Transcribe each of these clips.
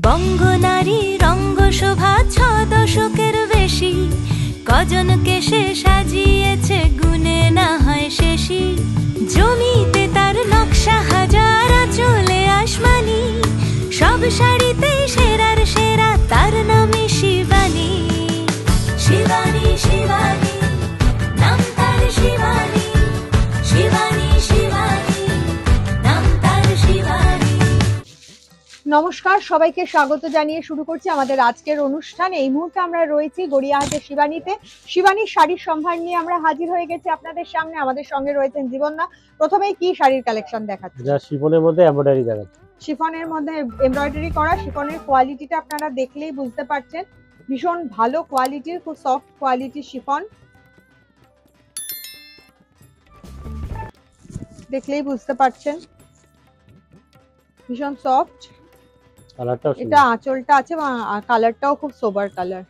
বঙ্গনারী রঙ্গশোভা ৬ দশকের বেশি, কজনকে সে সাজিয়েছে গুণে না হয় শেষী। জমিতে তার নকশা হাজার, চলে আসমানি, সব শাড়িতে সেরার সেরা, তার নামে শিবানী। শিবানী শিবানী নাম তার, শিবানী শিবানী শিবানী নাম তার, শিবানী। নমস্কার, সবাইকে স্বাগত জানিয়ে শুরু করছি আমাদের আজকের অনুষ্ঠান। এই মুহূর্তে আমরা রয়েছি গড়িয়াহাটের শিবানীতে। শিবানীর শাড়ির সম্ভার নিয়ে আমরা হাজির হয়ে গেছি আপনাদের সামনে। আমাদের সঙ্গে রয়েছেন জীবনদা। প্রথমেই কি শাড়ির কালেকশন দেখাচ্ছি? এটা শিফনের মধ্যে এমব্রয়ডারি দেখাচ্ছি। শিফনের মধ্যে এমব্রয়ডারি করা। শিফনের কোয়ালিটিটা আপনারা দেখলেই বুঝতে পারছেন, ভীষণ ভালো কোয়ালিটির, খুব সফট কোয়ালিটির শিফন। দেখলেই বুঝতে পারছেন ভীষণ সফট। কালারটাও এটা আঁচলটা আছে, কালারটাও খুব সোবার কালার।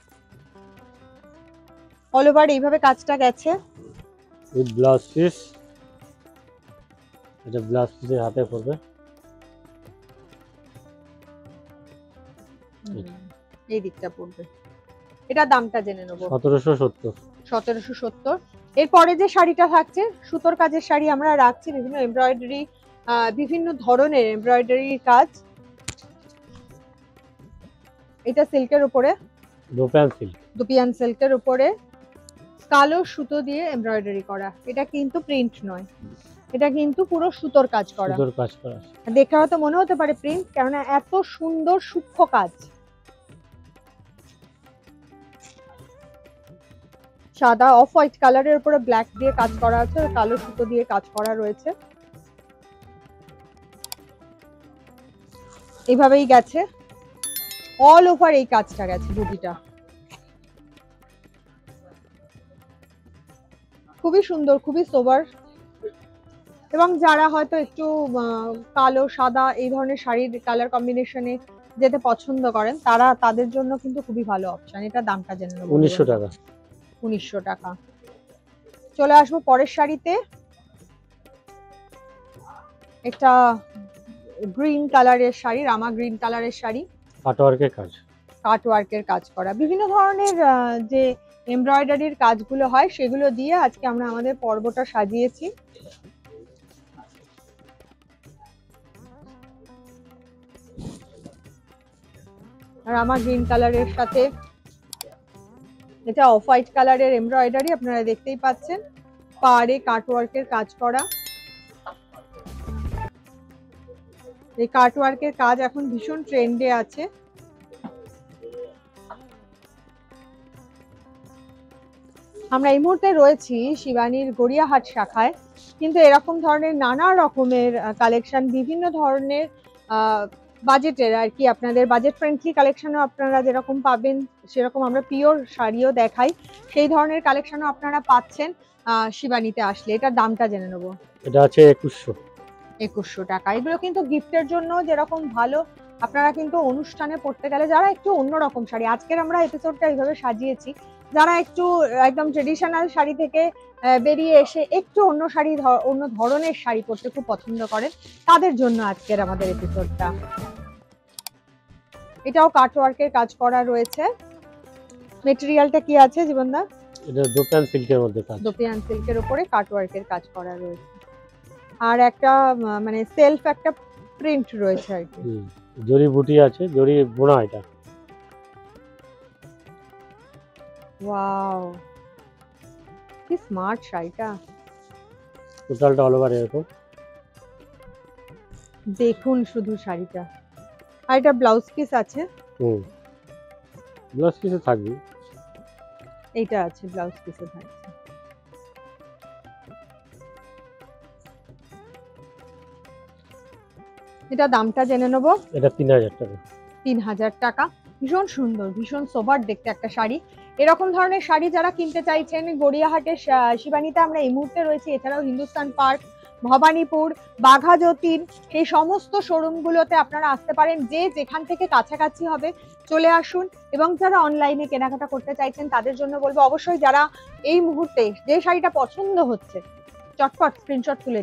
অল ওভার এইভাবে কাজটা গেছে উইথ ব্লাউজ পিস। এটা ব্লাউজ পিসের হাতে পড়বে। এই দিকটা পড়বে। এটা দামটা জেনে নেব। 1770। 1770। এরপরে যে শাড়িটা থাকছে সুতোর কাজের শাড়ি আমরা রাখছি, বিভিন্ন এমব্রয়ডারি, বিভিন্ন ধরনের এমব্রয়ডারির কাজ। এটা সিল্কের উপরে, দোপান সিল্ক, দুপিয়ান সিল্কের উপরে কালো সুতো দিয়ে এমব্রয়ডারি করা। এটা কিন্তু প্রিন্ট নয়, এটা কিন্তু পুরো সুতোর কাজ করা। সুতোর কাজ করা। দেখে হয়তো মনে হতে পারে প্রিন্ট, কেননা এত সুন্দর সূক্ষ্ম কাজ। সাদা অফ হোয়াইট কালারের উপরে ব্ল্যাক দিয়ে কাজ করা আছে, কালো সুতো দিয়ে কাজ করা রয়েছে। এইভাবেই গেছে অল ওভার, এই কাজটা গেছে বুটিটা। খুবই সুন্দর, খুবই সোবার। এবং যারা হয়তো একটু কালো সাদা এই ধরনের শাড়ির কালার কম্বিনেশনে যেতে পছন্দ করেন, তারা তাদের জন্য কিন্তু খুবই ভালো অপশন। এটা দামটা জেনে নেব। 1900 টাকা। 1900 টাকা। চলে আসবো পরের শাড়িতে। একটা গ্রিন কালারের শাড়ি, রামা গ্রিন কালারের শাড়ি, কাটওয়ার্কের কাজ, কাটওয়ার্কের কাজ করা। বিভিন্ন ধরনের যে এমব্রয়ডারির কাজগুলো হয় সেগুলো দিয়ে আজকে আমরা আমাদের পর্বটা সাজিয়েছি। রামা গ্রিন কালারের সাথে এটা অফ হোয়াইট কালারের এমব্রয়ডারি, আপনারা দেখতেই পাচ্ছেন। পাড়ে কাটওয়ার্কের কাজ করা। এই কাটওয়ার্কের কাজ এখন ভীষণ ট্রেন্ডে আছে। আমরা এই মুহূর্তে রয়েছি শিবানীর গড়িয়াহাট শাখায়, কিন্তু এরকম ধরনের নানা রকমের কালেকশন, বিভিন্ন ধরনের বাজেটের আর কি, আপনাদের বাজেট ফ্রেন্ডলি কালেকশনও আপনারা যেরকম পাবেন, সেরকম আমরা পিওর শাড়িও দেখাই, সেই ধরনের কালেকশনও আপনারা পাচ্ছেন শিবানীতে আসলে। এটার দামটা জেনে নেবো। এটা আছে 2100 টাকা। এগুলো কিন্তু গিফটের জন্য যেরকম ভালো, আপনারা কিন্তু অনুষ্ঠানে পড়তে গেলে, যারা একটু অন্যরকম শাড়ি, আজকের আমরা এপিসোডটা এইভাবে সাজিয়েছি, যারা একটু একদম ট্রেডিশনাল শাড়ি থেকে বেরিয়ে এসে একটু অন্য শাড়ি, অন্য ধরনের শাড়ি পরতে খুব পছন্দ করেন, তাদের জন্য আজকের আমাদের এপিসোডটা। এটাও কাটওয়ার্কের কাজ করা রয়েছে। মেটেরিয়ালটা কি আছে জীবনদা? এটা দোপান সিল্কের মধ্যে কাজ, দোপিয়ান সিল্কের উপরে কাটওয়ার্কের কাজ করা রয়েছে। আর একটা মানে সেলফ একটা প্রিন্ট রয়েছে আর কি, জরি বুটি আছে, জরি বোনা। এটা ওয়াও, কি স্মার্ট শাড়িটা। টোটালটা অল ওভার এরকম। দেখুন শুধু শাড়িটা। আর এটা ব্লাউজ পিস আছে। ব্লাউজ পিসে থাকবে। এইটা আছে, ব্লাউজ পিসে থাকছে। এটা দামটা জেনে নেবো। এটা 3000 টাকা। 3000 টাকা। ভীষণ সুন্দর, ভীষণ সোবার দেখতে একটা শাড়ি। এরকম ধরনের শাড়ি যারা কিনতে চাইছেন, গড়িয়াহাটের শিবানীতে আমরা এই মুহূর্তে রয়েছি। এছাড়াও হিন্দুস্তান পার্ক, ভবানীপুর, বাঘা যতীন, সেই সমস্ত শোরুমগুলোতে আপনারা আসতে পারেন। যে যেখান থেকে কাছাকাছি হবে চলে আসুন। এবং যারা অনলাইনে কেনাকাটা করতে চাইছেন তাদের জন্য বলবো, অবশ্যই যারা এই মুহূর্তে যে শাড়িটা পছন্দ হচ্ছে, চটপট স্ক্রিনশট তুলে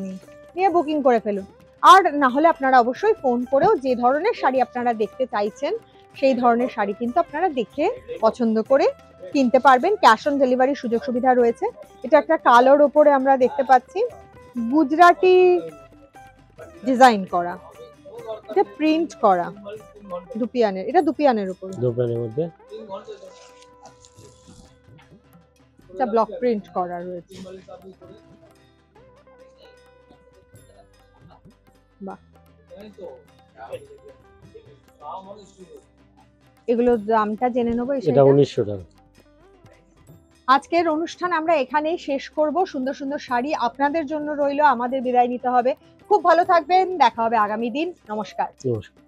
নিয়ে বুকিং করে ফেলুন। আর না হলে আপনারা অবশ্যই ফোন করেও যে ধরনের শাড়ি আপনারা দেখতে চাইছেন সেই ধরনের শাড়ি কিন্তু আপনারা দেখে পছন্দ করে কিনতে পারবেন। ক্যাশ অন ডেলিভারি সুযোগ সুবিধা রয়েছে। এটা একটা কালোর ওপরে আমরা দেখতে পাচ্ছি গুজরাটি ডিজাইন করা, এটা প্রিন্ট করা দুপিয়ানের, এটা দুপিয়ানের উপর, দুপানের মধ্যে এটা ব্লক প্রিন্ট করা রয়েছে। বাহ, এগুলোর দামটা জেনে নেবো। এটা 1900 টাকা। আজকের অনুষ্ঠান আমরা এখানেই শেষ করব। সুন্দর সুন্দর শাড়ি আপনাদের জন্য রইলো, আমাদের বিদায় নিতে হবে। খুব ভালো থাকবেন, দেখা হবে আগামী দিন। নমস্কার। নমস্কার।